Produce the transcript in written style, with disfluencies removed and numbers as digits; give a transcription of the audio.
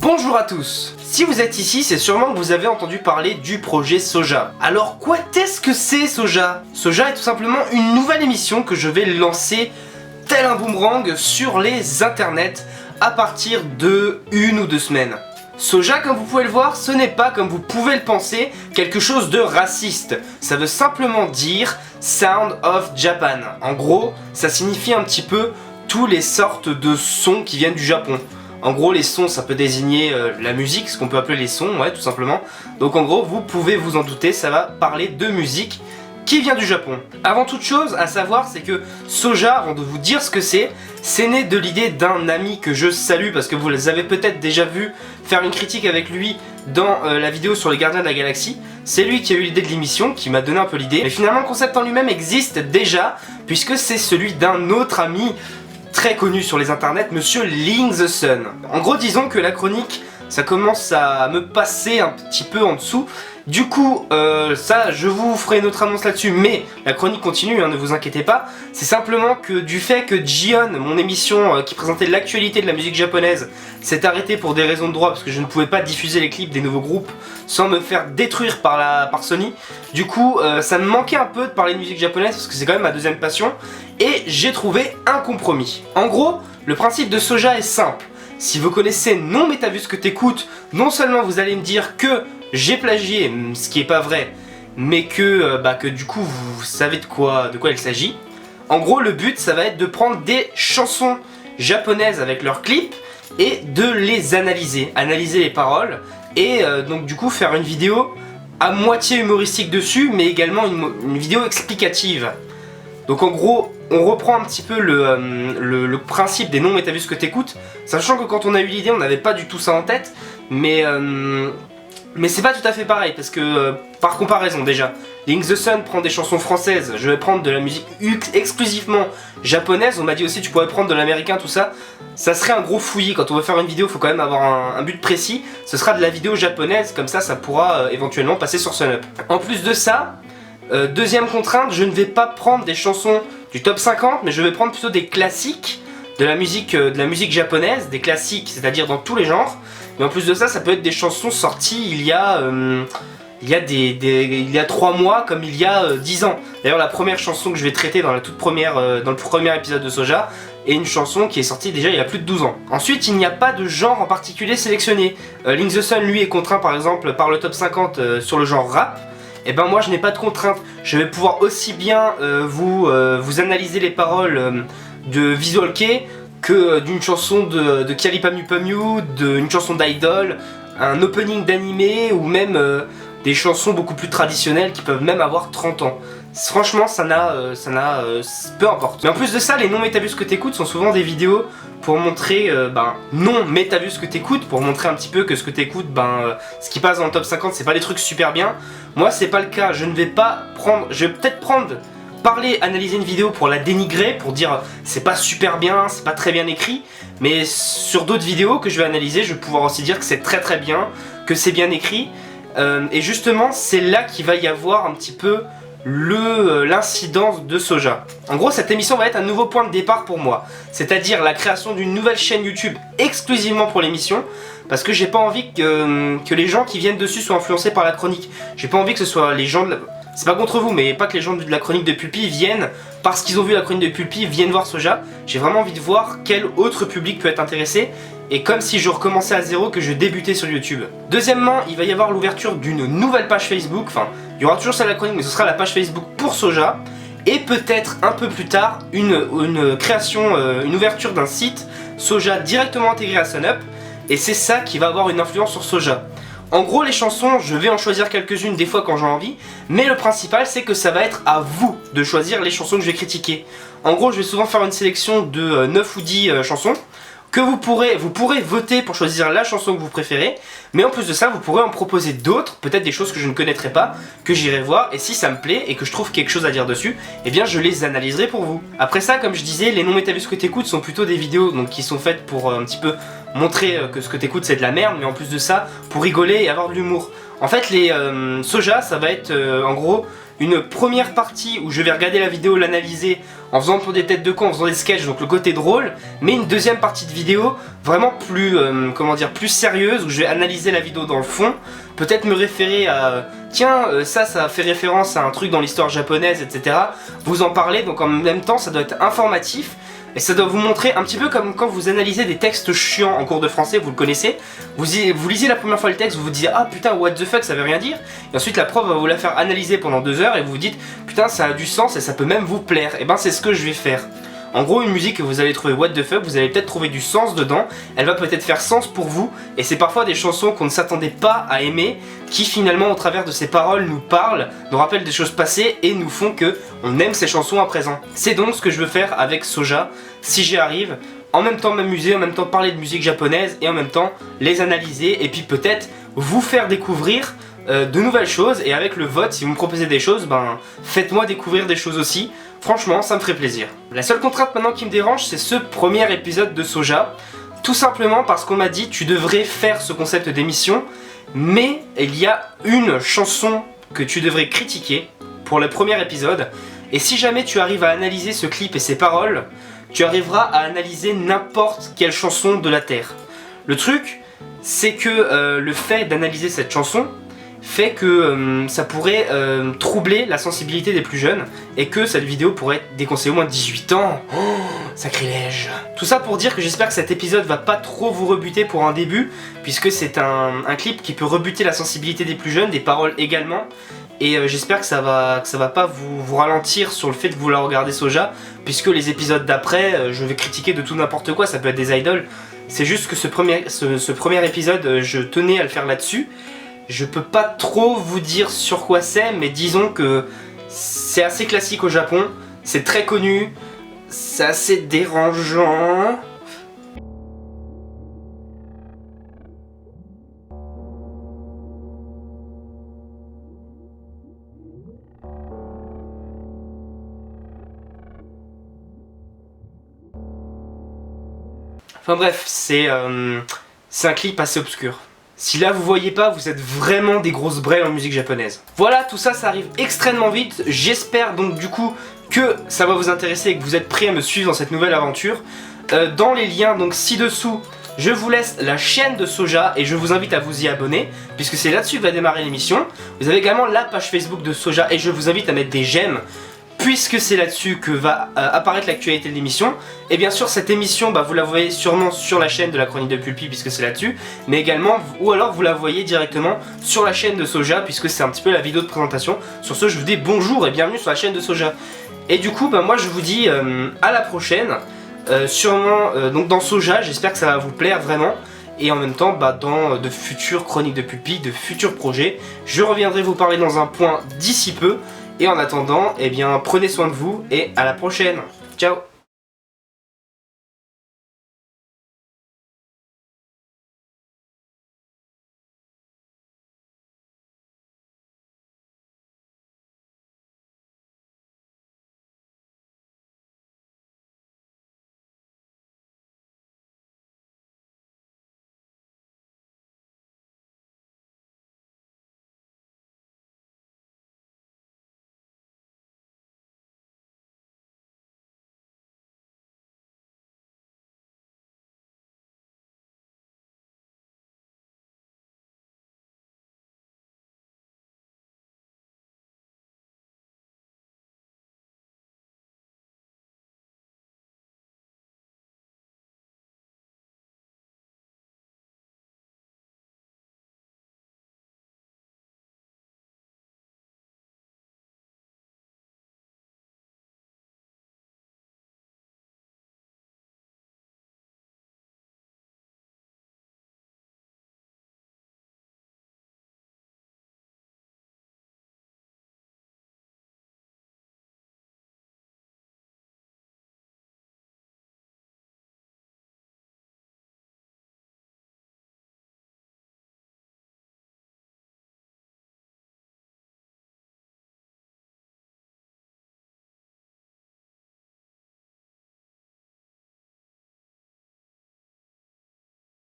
Bonjour à tous. Si vous êtes ici, c'est sûrement que vous avez entendu parler du projet Soja. Alors quoi est-ce que c'est Soja? Soja est tout simplement une nouvelle émission que je vais lancer tel un boomerang sur les internets à partir de 1 ou 2 semaines. Soja, comme vous pouvez le voir, ce n'est pas, comme vous pouvez le penser, quelque chose de raciste. Ça veut simplement dire Sound of Japan. En gros, ça signifie un petit peu toutes les sortes de sons qui viennent du Japon. En gros, les sons, ça peut désigner la musique, ce qu'on peut appeler les sons, ouais, tout simplement. Donc en gros, vous pouvez vous en douter, ça va parler de musique qui vient du Japon. Avant toute chose, à savoir, c'est que Soja, avant de vous dire ce que c'est né de l'idée d'un ami que je salue, parce que vous les avez peut-être déjà vu faire une critique avec lui dans la vidéo sur les Gardiens de la Galaxie. C'est lui qui a eu l'idée de l'émission, qui m'a donné un peu l'idée. Mais finalement, le concept en lui-même existe déjà, puisque c'est celui d'un autre ami très connu sur les internets, monsieur Ling the Sun. En gros, disons que la chronique, ça commence à me passer un petit peu en dessous. Du coup, ça, je vous ferai une autre annonce là-dessus, mais la chronique continue, hein, ne vous inquiétez pas. C'est simplement que du fait que Jion, mon émission qui présentait l'actualité de la musique japonaise, s'est arrêtée pour des raisons de droit, parce que je ne pouvais pas diffuser les clips des nouveaux groupes sans me faire détruire par Sony. Du coup, ça me manquait un peu de parler de musique japonaise, parce que c'est quand même ma deuxième passion, et j'ai trouvé un compromis. En gros, le principe de Soja est simple. Si vous connaissez Non mais t'as vu ce que t'écoutes, non seulement vous allez me dire que j'ai plagié, ce qui est pas vrai, mais que du coup vous savez de quoi il s'agit. En gros, le but, ça va être de prendre des chansons japonaises avec leurs clips et de les analyser les paroles, et donc du coup faire une vidéo à moitié humoristique dessus, mais également une vidéo explicative. Donc en gros, on reprend un petit peu le principe des Non mais t'as vu ce que t'écoutes, sachant que quand on a eu l'idée, on n'avait pas du tout ça en tête, mais c'est pas tout à fait pareil, parce que par comparaison déjà, Ling the Sun prend des chansons françaises, je vais prendre de la musique exclusivement japonaise. On m'a dit aussi tu pourrais prendre de l'américain, tout ça. Ça serait un gros fouillis. Quand on veut faire une vidéo, il faut quand même avoir un but précis. Ce sera de la vidéo japonaise, comme ça pourra éventuellement passer sur Sunup. En plus de ça, deuxième contrainte, je ne vais pas prendre des chansons du top 50, mais je vais prendre plutôt des classiques de la musique japonaise, des classiques, c'est-à-dire dans tous les genres. Mais en plus de ça, ça peut être des chansons sorties il y a 3 mois comme il y a 10 ans. D'ailleurs, la première chanson que je vais traiter dans le premier épisode de Soja est une chanson qui est sortie déjà il y a plus de 12 ans. Ensuite, il n'y a pas de genre en particulier sélectionné. Ling the Sun, lui, est contraint par exemple par le top 50 sur le genre rap. Et ben moi, je n'ai pas de contrainte. Je vais pouvoir aussi bien vous analyser les paroles de Visual Kei que d'une chanson de Kyary Pamyu Pamyu, d'une chanson d'Idol, un opening d'animé, ou même des chansons beaucoup plus traditionnelles qui peuvent même avoir 30 ans. Franchement, peu importe. Mais en plus de ça, les Non mais t'as vu ce que t'écoutes sont souvent des vidéos pour montrer, non mais t'as vu ce que t'écoutes, pour montrer un petit peu que ce que t'écoutes, ce qui passe dans le top 50, c'est pas des trucs super bien. Moi, c'est pas le cas. Je vais peut-être analyser une vidéo pour la dénigrer, pour dire c'est pas super bien, c'est pas très bien écrit, mais sur d'autres vidéos que je vais analyser, je vais pouvoir aussi dire que c'est très très bien, que c'est bien écrit, et justement c'est là qu'il va y avoir un petit peu l'incidence de Soja. En gros, cette émission va être un nouveau point de départ pour moi, c'est-à-dire la création d'une nouvelle chaîne YouTube exclusivement pour l'émission, parce que j'ai pas envie que les gens qui viennent dessus soient influencés par la chronique. J'ai pas envie que ce soit les gens c'est pas contre vous, mais pas que les gens de la chronique de Pulpi viennent, parce qu'ils ont vu la chronique de Pulpi, viennent voir Soja. J'ai vraiment envie de voir quel autre public peut être intéressé, et comme si je recommençais à zéro, que je débutais sur YouTube. Deuxièmement, il va y avoir l'ouverture d'une nouvelle page Facebook, enfin, il y aura toujours celle de la chronique, mais ce sera la page Facebook pour Soja, et peut-être un peu plus tard, une ouverture d'un site Soja directement intégré à Sunup, et c'est ça qui va avoir une influence sur Soja. En gros, les chansons, je vais en choisir quelques-unes des fois quand j'ai envie, mais le principal, c'est que ça va être à vous de choisir les chansons que je vais critiquer. En gros, je vais souvent faire une sélection de 9 ou 10 chansons, que vous pourrez voter pour choisir la chanson que vous préférez, mais en plus de ça, vous pourrez en proposer d'autres, peut-être des choses que je ne connaîtrai pas, que j'irai voir, et si ça me plaît et que je trouve quelque chose à dire dessus, eh bien je les analyserai pour vous. Après ça, comme je disais, les Non mais t'as vu ce que t'écoutes sont plutôt des vidéos donc, qui sont faites pour un petit peu montrer que ce que t'écoutes c'est de la merde, mais en plus de ça, pour rigoler et avoir de l'humour. En fait, les Soja, ça va être en gros une première partie où je vais regarder la vidéo, l'analyser en faisant pour des têtes de con, en faisant des sketchs, donc le côté drôle, mais une deuxième partie de vidéo vraiment plus, plus sérieuse, où je vais analyser la vidéo dans le fond, peut-être me référer à tiens, ça fait référence à un truc dans l'histoire japonaise, etc. Vous en parlez, donc en même temps ça doit être informatif. Et ça doit vous montrer un petit peu comme quand vous analysez des textes chiants en cours de français, vous le connaissez. Vous lisez la première fois le texte, vous vous dites ah putain what the fuck ça veut rien dire. Et ensuite la prof va vous la faire analyser pendant 2 heures et vous vous dites putain ça a du sens et ça peut même vous plaire. Et ben c'est ce que je vais faire. En gros, une musique que vous allez trouver what the fuck, vous allez peut-être trouver du sens dedans, elle va peut-être faire sens pour vous, et c'est parfois des chansons qu'on ne s'attendait pas à aimer, qui finalement au travers de ces paroles nous parlent, nous rappellent des choses passées et nous font que on aime ces chansons à présent. C'est donc ce que je veux faire avec Soja, si j'y arrive, en même temps m'amuser, en même temps parler de musique japonaise, et en même temps les analyser, et puis peut-être vous faire découvrir de nouvelles choses, et avec le vote, si vous me proposez des choses, ben faites-moi découvrir des choses aussi. Franchement, ça me ferait plaisir. La seule contrainte maintenant qui me dérange, c'est ce premier épisode de Soja. Tout simplement parce qu'on m'a dit tu devrais faire ce concept d'émission, mais il y a une chanson que tu devrais critiquer pour le premier épisode. Et si jamais tu arrives à analyser ce clip et ses paroles, tu arriveras à analyser n'importe quelle chanson de la Terre. Le truc, c'est que le fait d'analyser cette chanson fait que ça pourrait troubler la sensibilité des plus jeunes et que cette vidéo pourrait être déconseillée au moins de 18 ans. Oh, sacrilège. Tout ça pour dire que j'espère que cet épisode va pas trop vous rebuter pour un début, puisque c'est un clip qui peut rebuter la sensibilité des plus jeunes, des paroles également. Et j'espère que ça va pas vous ralentir sur le fait de vouloir regarder Soja, puisque les épisodes d'après, je vais critiquer de tout n'importe quoi, ça peut être des idols. C'est juste que ce premier épisode, je tenais à le faire là-dessus. Je peux pas trop vous dire sur quoi c'est, mais disons que c'est assez classique au Japon, c'est très connu, c'est assez dérangeant. Enfin bref, c'est un clip assez obscur. Si là vous voyez pas, vous êtes vraiment des grosses braies en musique japonaise. Voilà, tout ça, ça arrive extrêmement vite. J'espère donc du coup que ça va vous intéresser et que vous êtes prêts à me suivre dans cette nouvelle aventure. Dans les liens donc ci-dessous, je vous laisse la chaîne de Soja et je vous invite à vous y abonner, puisque c'est là-dessus que va démarrer l'émission. Vous avez également la page Facebook de Soja et je vous invite à mettre des j'aime, puisque c'est là-dessus que va apparaître l'actualité de l'émission. Et bien sûr cette émission, vous la voyez sûrement sur la chaîne de la chronique de Pulpi, puisque c'est là-dessus, mais également, ou alors vous la voyez directement sur la chaîne de Soja, puisque c'est un petit peu la vidéo de présentation. Sur ce, je vous dis bonjour et bienvenue sur la chaîne de Soja. Et du coup, moi je vous dis à la prochaine, sûrement donc dans Soja, j'espère que ça va vous plaire vraiment. Et en même temps, dans de futures chroniques de Pulpi, de futurs projets, je reviendrai vous parler dans un point d'ici peu. Et en attendant, prenez soin de vous et à la prochaine. Ciao.